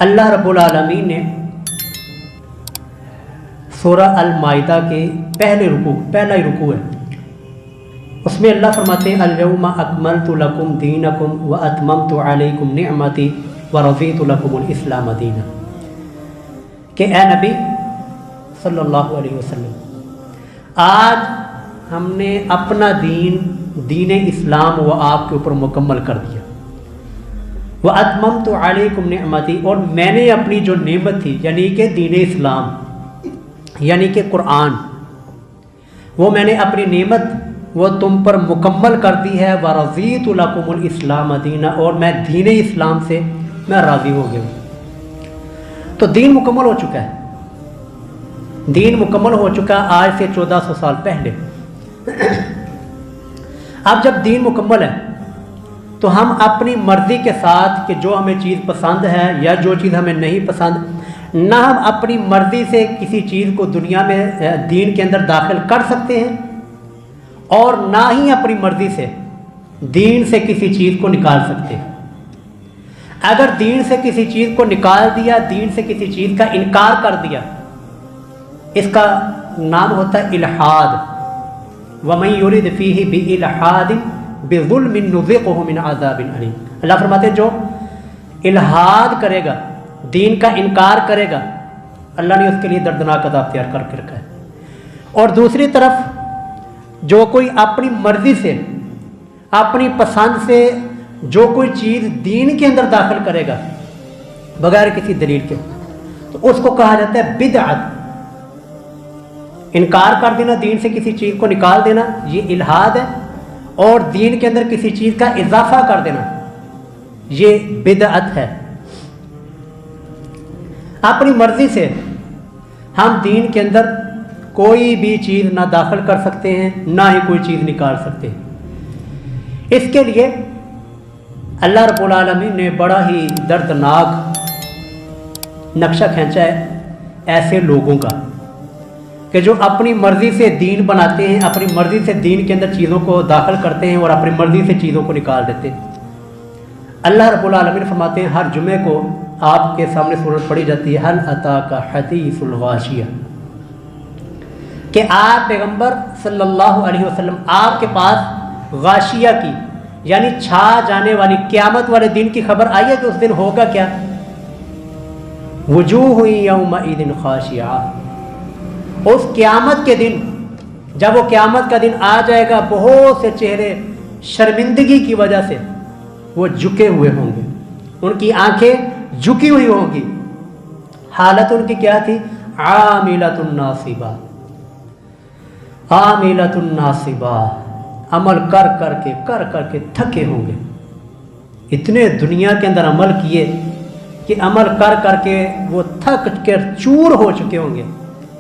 اللہ رب العالمین نے سورہ المائدہ کے پہلا ہی رکوع ہے، اس میں اللہ فرماتے ہیں الیوم اکملت لکم دینکم واتممت علیکم نعمتی ورضیت لکم الاسلام دینا، کہ اے نبی صلی اللہ علیہ وسلم آج ہم نے اپنا دین اسلام وہ آپ کے اوپر مکمل کر دیا، واتممت علیکم نعمتی، اور میں نے اپنی جو نعمت تھی یعنی کہ دین اسلام یعنی کہ قرآن، وہ میں نے اپنی نعمت وہ تم پر مکمل کر دی ہے، ورضیت لکم الاسلام دینا، اور میں دین اسلام سے میں راضی ہو گیا ہوں۔ تو دین مکمل ہو چکا ہے، دین مکمل ہو چکا آج سے 1400 سال پہلے۔ اب جب دین مکمل ہے تو ہم اپنی مرضی کے ساتھ کہ جو ہمیں چیز پسند ہے یا جو چیز ہمیں نہیں پسند، نہ ہم اپنی مرضی سے کسی چیز کو دنیا میں دین کے اندر داخل کر سکتے ہیں، اور نہ ہی اپنی مرضی سے دین سے کسی چیز کو نکال سکتے ہیں۔ اگر دین سے کسی چیز کو نکال دیا، دین سے کسی چیز کا انکار کر دیا، اس کا نام ہوتا ہے الحاد۔ وَمَن يُرِدْ فِيهِ بِإِلْحَادٍ بِظُلْمٍ نُذِقْهُ مِنْ عَذَابٍ أَلِيمٍ، اللہ فرماتے ہیں جو الحاد کرے گا، دین کا انکار کرے گا، اللہ نے اس کے لیے دردناک عذاب تیار کر کے رکھا ہے۔ اور دوسری طرف جو کوئی اپنی مرضی سے اپنی پسند سے جو کوئی چیز دین کے اندر داخل کرے گا بغیر کسی دلیل کے، تو اس کو کہا جاتا ہے بدعت۔ انکار کر دینا، دین سے کسی چیز کو نکال دینا، یہ الحاد ہے، اور دین کے اندر کسی چیز کا اضافہ کر دینا یہ بدعت ہے۔ اپنی مرضی سے ہم دین کے اندر کوئی بھی چیز نہ داخل کر سکتے ہیں، نہ ہی کوئی چیز نکال سکتے ہیں۔ اس کے لیے اللہ رب العالمین نے بڑا ہی دردناک نقشہ کھینچا ہے ایسے لوگوں کا کہ جو اپنی مرضی سے دین بناتے ہیں، اپنی مرضی سے دین کے اندر چیزوں کو داخل کرتے ہیں اور اپنی مرضی سے چیزوں کو نکال دیتے ہیں۔ اللہ رب العالمین فرماتے ہیں ہر جمعے کو آپ کے سامنے سورت پڑھی جاتی ہے هل اتاک حدیث الغاشیہ، کہ آپ پیغمبر صلی اللہ علیہ وسلم آپ کے پاس غاشیہ کی یعنی چھا جانے والی قیامت والے دن کی خبر آئی ہے کہ اس دن ہوگا کیا؟ وجوہ یومئذ خاشعہ، اس قیامت کے دن جب وہ قیامت کا دن آ جائے گا بہت سے چہرے شرمندگی کی وجہ سے وہ جھکے ہوئے ہوں گے، ان کی آنکھیں جھکی ہوئی ہوں گی۔ حالت ان کی کیا تھی؟ عاملۃ ناصبہ، عاملۃ ناصبہ، عمل کر کر کے تھکے ہوں گے۔ اتنے دنیا کے اندر عمل کیے کہ عمل کر کے وہ تھک کر چور ہو چکے ہوں گے۔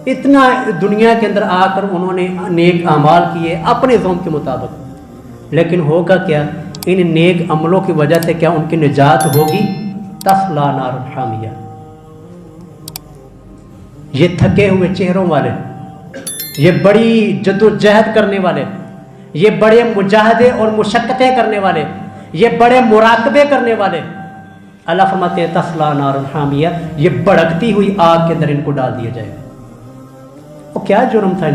اتنا دنیا کے اندر آ کر انہوں نے نیک اعمال کیے اپنے ذوق کے مطابق، لیکن ہوگا کیا؟ ان نیک عملوں کی وجہ سے کیا ان کی نجات ہوگی؟ تصلی نار حامیہ۔ یہ تھکے ہوئے چہروں والے، یہ بڑی جدوجہد کرنے والے، یہ بڑے مجاہدے اور مشقتیں کرنے والے، یہ بڑے مراقبے کرنے والے، اللہ فرماتے ہیں تصلی نار حامیہ، یہ بھڑکتی ہوئی آگ کے اندر ان کو ڈال دیا جائے گا۔ وہ کیا جرم تھا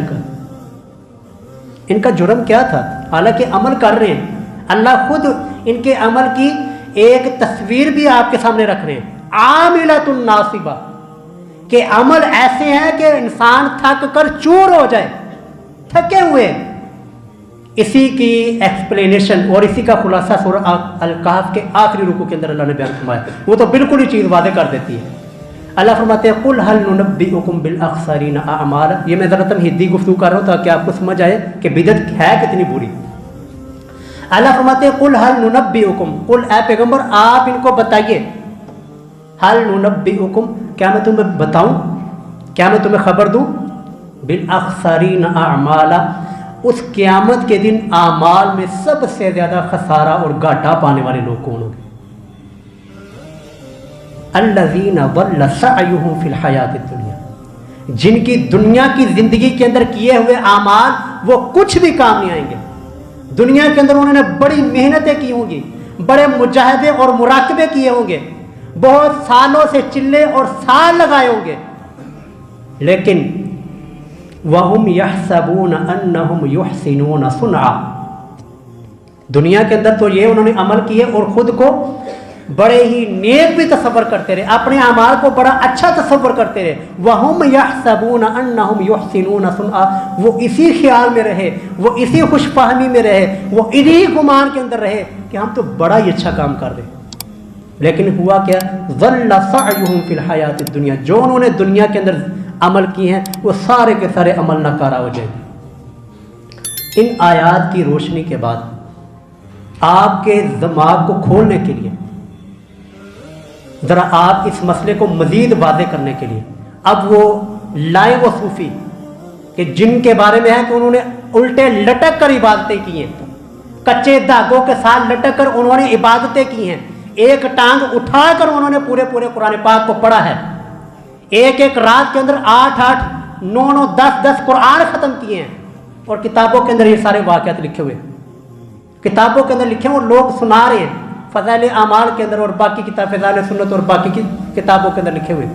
ان کا جرم کیا تھا؟ حالانکہ عمل کر رہے ہیں، اللہ خود ان کے عمل کی ایک تصویر بھی آپ کے سامنے رکھ رہے ہیں، عاملۃ ناصبہ، کہ عمل ایسے ہیں کہ انسان تھک کر چور ہو جائے، تھکے ہوئے۔ اسی کی ایکسپلینیشن اور اسی کا خلاصہ سورہ الکہف کے آخری رکوع کے اندر اللہ نے بیان فرمایا، وہ تو بالکل ہی چیز واضح کر دیتی ہے۔ اللہ فرماتے ہیں قل هل ننبئکم بالاخسرین اعمالا، یہ میں ذرا تمہیدی گفتگو کر رہا ہوں تاکہ آپ کو سمجھ آئے کہ بدعت ہے کتنی بری۔ اللہ فرماتے ہیں قل هل ننبئکم، قل اے پیغمبر آپ ان کو بتائیے، هل ننبئکم، کیا میں تمہیں بتاؤں، کیا میں تمہیں خبر دوں، بالاخسرین اعمالا، اس قیامت کے دن اعمال میں سب سے زیادہ خسارہ اور گھاٹا پانے والے لوگ کون ہوں گے؟ الذین ضل سعیہم فی الحیات الدنیا، جن کی دنیا کی زندگی کے اندر کیے ہوئے اعمال وہ کچھ بھی کام نہیں آئیں گے۔ دنیا کے اندر انہوں نے بڑی محنتیں کی ہوں گی، بڑے مجاہدے اور مراقبے کیے ہوں گے، बहुत सालों से चिल्ले और साल लगाए होंगे, लेकिन वहुम यहसबून अन्नहुम युहसिनून सुन्आ, दुनिया के अंदर तो ये उन्होंने अमल किए और खुद को बड़े ही नेक भी तसव्वुर करते रहे, अपने अमाल को बड़ा अच्छा तसव्वुर करते रहे। वहुम यहसबून अन्नहुम युहसिनून सुन्आ, वो इसी ख्याल में रहे, वो इसी खुशफहमी में रहे, वो इन्हीं गुमान के अंदर रहे कि हम तो बड़ा ही अच्छा काम कर रहे। लेकिन हुआ क्या, ज़ल्ल सअयुहुम फिल हयातिद दुनिया, जो उन्होंने दुनिया के अंदर अमल किए हैं वो सारे के सारे अमल नकारा हो जाएंगे। इन आयात की रोशनी के बाद आपके दिमाग को खोलने के लिए ज़रा आप इस मसले को मज़ीद वाज़ेह करने के लिए अब वो लाए वो सूफ़ी कि जिनके बारे में है कि उन्होंने उल्टे लटक कर इबादतें की हैं, कच्चे धागों के साथ लटक कर उन्होंने इबादतें की हैं, एक टांग उठाकर उन्होंने पूरे पूरे कुरान पाक को पढ़ा है, एक एक रात के अंदर 8-8, 9-9, 10-10 कुरान ख़त्म किए हैं, और किताबों के अंदर ये सारे वाक़यात लिखे हुए, किताबों के अंदर लिखे हैं, वो लोग सुना रहे हैं फ़ज़ाइल आमाल के अंदर और बाकी किताब फ़ज़ाइल सुन्नत और बाकी की किताबों के अंदर लिखे हुए।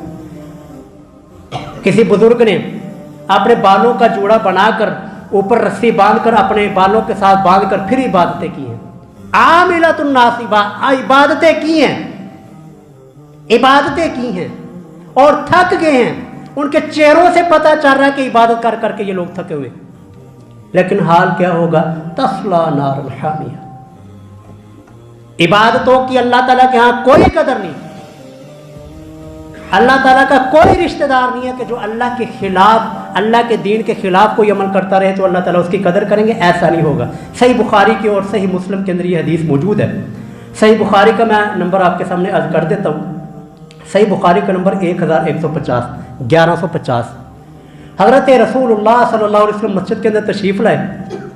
किसी बुजुर्ग ने अपने बालों का जूड़ा बनाकर ऊपर रस्सी बांधकर अपने बालों के साथ बांधकर फिर इबादतें की हैं, आमिलतुन नासिबा, इबादतें की हैं, इबादतें की हैं और थक गए हैं। उनके चेहरों से पता चल रहा है कि इबादत कर करके ये लोग थके हुए, लेकिन हाल क्या होगा, तस्ला नारन हामिया। इबादतों की अल्लाह ताला के यहाँ कोई कदर नहीं, अल्लाह ताला का कोई रिश्तेदार नहीं है कि जो अल्लाह के खिलाफ, अल्लाह के दीन के खिलाफ कोई अमल करता रहे तो अल्लाह ताला उसकी कदर करेंगे, ऐसा नहीं होगा। सही बुखारी की और सही मुस्लिम के अंदर ये हदीस मौजूद है। सही बुखारी का मैं नंबर आपके सामने अर्ज कर देता हूँ। सही बुखारी का नंबर 1150 हज़रत रसूलुल्लाह सल्लल्लाहु अलैहि वसल्लम मस्जिद के अंदर तशरीफ़ लाए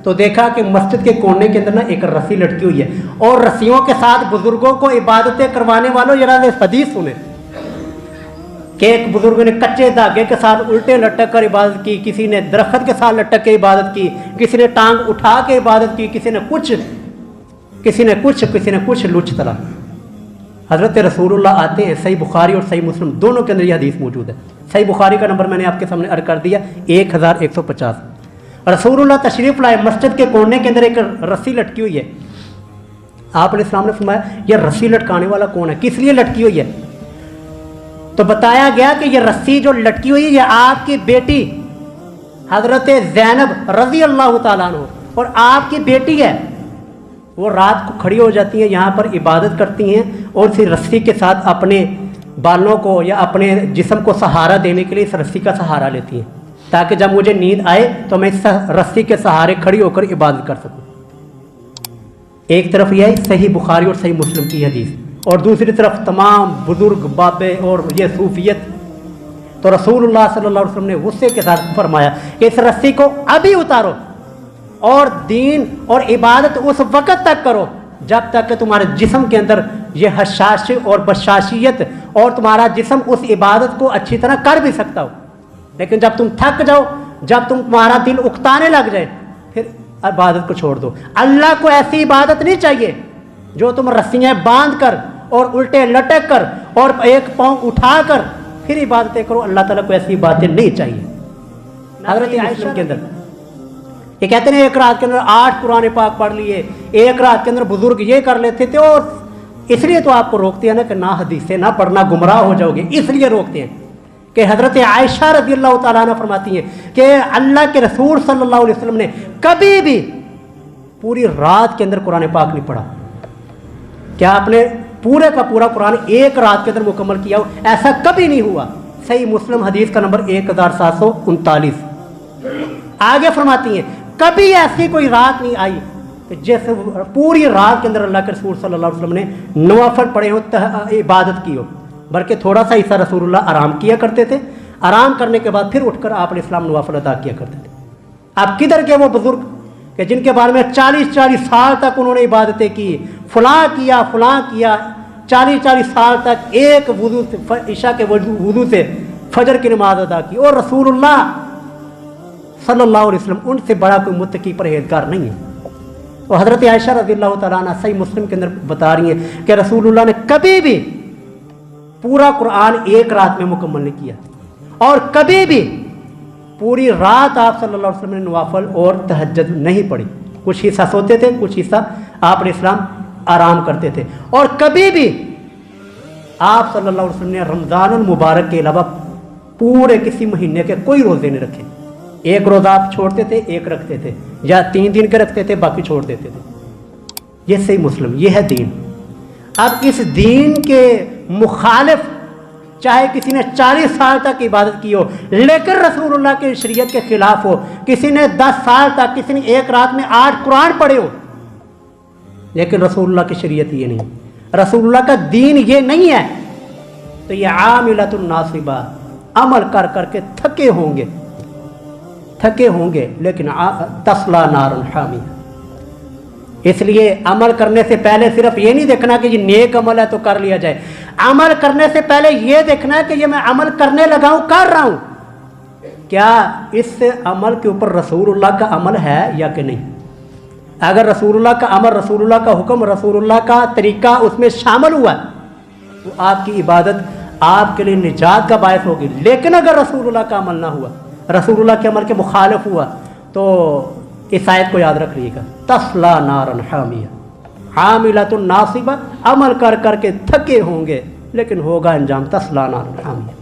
तो देखा कि मस्जिद के कोने के अंदर ना एक रस्सी लटकी हुई है, और रस्सियों के साथ बुजुर्गों को इबादतें करवाने वालों जरा हदीस सुने कि एक बुजुर्ग ने कच्चे धागे के साथ उल्टे लटक कर इबादत की, किसी ने दरख्त के साथ लटक के इबादत की, किसी ने टांग उठा के इबादत की, किसी ने कुछ लुच तला। हज़रत रसूलुल्लाह आते हैं, सही बुखारी और सही मुस्लिम दोनों के अंदर यह हदीस मौजूद है। सही बुखारी का नंबर मैंने आपके सामने अर्ज कर दिया 1150। रसूलुल्लाह तशरीफ़ लाए, मस्जिद के कोने के अंदर एक रस्सी लटकी हुई है। आपने सामने फरमाया यह रस्सी लटकाने वाला कौन है, किस लिए लटकी हुई है? तो बताया गया कि यह रस्सी जो लटकी हुई है यह आपकी बेटी हज़रत ज़ैनब रज़ी अल्लाह ताला अन्हा और आपकी बेटी है। वो रात को खड़ी हो जाती हैं, यहाँ पर इबादत करती हैं और इस रस्सी के साथ अपने बालों को या अपने जिस्म को सहारा देने के लिए इस रस्सी का सहारा लेती हैं, ताकि जब मुझे नींद आए तो मैं इस रस्सी के सहारे खड़ी होकर इबादत कर सकूं। एक तरफ यह है सही बुखारी और सही मुस्लिम की हदीस, और दूसरी तरफ तमाम बुजुर्ग बाबे और ये सूफियत। तो रसूलुल्लाह सल्लल्लाहु अलैहि वसल्लम ने गुस्से के साथ फरमाया कि इस रस्सी को अभी उतारो और दीन और इबादत उस वक़्त तक करो जब तक कि तुम्हारे जिस्म के अंदर यह हशाश और बशाशियत और तुम्हारा जिस्म उस इबादत को अच्छी तरह कर भी सकता हो। लेकिन जब तुम थक जाओ, जब तुम्हारा दिल उकताने लग जाए, फिर इबादत को छोड़ दो। अल्लाह को ऐसी इबादत नहीं चाहिए जो तुम रस्सियाँ बांध कर और उल्टे लटक कर और एक पाँव उठा कर फिर इबादतें करो। अल्लाह ताला को ऐसी बातें नहीं चाहिए। हज़रत आयशा के अंदर ये कहते हैं एक रात के अंदर 8 कुरान पाक पढ़ लिए, एक रात के अंदर बुजुर्ग ये कर लेते थे, और इसलिए तो आपको रोकते हैं ना कि ना हदीसें ना पढ़ना, गुमराह हो जाओगे, इसलिए रोकते हैं कि हज़रत आयशा रज़ी अल्लाह ताला अन्हा फरमाती हैं कि अल्लाह के रसूल सल्लल्लाहु अलैहि वसल्लम ने कभी भी पूरी रात के अंदर कुरान पाक नहीं पढ़ा। क्या आपने पूरे का पूरा कुरान एक रात के अंदर मुकम्मल किया हो? ऐसा कभी नहीं हुआ। सही मुस्लिम हदीस का नंबर 1739। आगे फरमाती हैं कभी ऐसी कोई रात नहीं आई कि जैसे पूरी रात के अंदर अल्लाह के रसूल सल्लल्लाहु अलैहि वसल्लम ने नवाफिल पढ़े हो, इबादत की हो, बल्कि थोड़ा सा हिस्सा रसूलुल्लाह आराम किया करते थे। आराम करने के बाद फिर उठकर आप इस्लाम नवाफिल अदा किया करते थे। आप किधर के वो बुजुर्ग कि जिनके बारे में 40-40 साल तक उन्होंने इबादतें की, फलां किया 40-40 साल तक एक वुज़ू से, ईशा के वुज़ू से फजर की नमाज अदा की, और रसूलुल्लाह सल्लल्लाहु अलैहि वसल्लम उनसे बड़ा कोई मुत्तकी परहेज़गार नहीं है। और हज़रत आयशा रज़ियल्लाहु तआला अन्हा सही मुस्लिम के अंदर बता रही हैं कि रसूलुल्लाह ने कभी भी पूरा कुरान एक रात में मुकम्मल नहीं किया, और कभी भी पूरी रात आप सल्लल्लाहु अलैहि वसल्लम ने नवाफिल और तहज्जुद नहीं पढ़ी। कुछ हिस्सा सोते थे, कुछ हिस्सा आप अलैहिस्सलाम आराम करते थे। और कभी भी आप सल्लल्लाहु अलैहि वसल्लम ने रमज़ानुल मुबारक के अलावा पूरे किसी महीने के कोई रोज़े नहीं रखे। एक रोज़ा आप छोड़ते थे, एक रखते थे, या 3 दिन के रखते थे, बाकी छोड़ देते थे। ये सही मुस्लिम, ये है दीन। अब इस दीन के मुखालिफ चाहे किसी ने 40 साल तक इबादत की हो, लेकिन रसूलुल्लाह के शरीयत के खिलाफ हो, किसी ने 10 साल तक, किसी ने एक रात में 8 कुरान पढ़े हो, लेकिन रसूलुल्लाह की शरीयत ये नहीं, रसूलुल्लाह का दीन ये नहीं है, तो ये आमिलतुन नासिबा, अमल कर करके थके होंगे, लेकिन तस्ला नारुन हामिया। इसलिए अमल करने से पहले सिर्फ ये नहीं देखना कि ये नेक अमल है तो कर लिया जाए। अमल करने से पहले ये देखना है कि ये मैं अमल करने लगा हूं, कर रहा हूं, क्या इस अमल के ऊपर रसूलुल्लाह का अमल है या कि नहीं। अगर रसूलुल्लाह का अमल, रसूलुल्लाह का हुक्म, रसूलुल्लाह का तरीका उसमें शामिल हुआ तो आपकी इबादत आपके लिए निजात का बायस होगी। लेकिन अगर रसूलुल्लाह का अमल ना हुआ, रसूलुल्लाह के अमल के मुखालिफ हुआ, तो इस आयत को याद रख लीजिएगा, तस्ला नारन हामिया आमिलतुन नासिबा, अमल कर करके थके होंगे, लेकिन होगा अंजाम तस्ला नारन हामिया।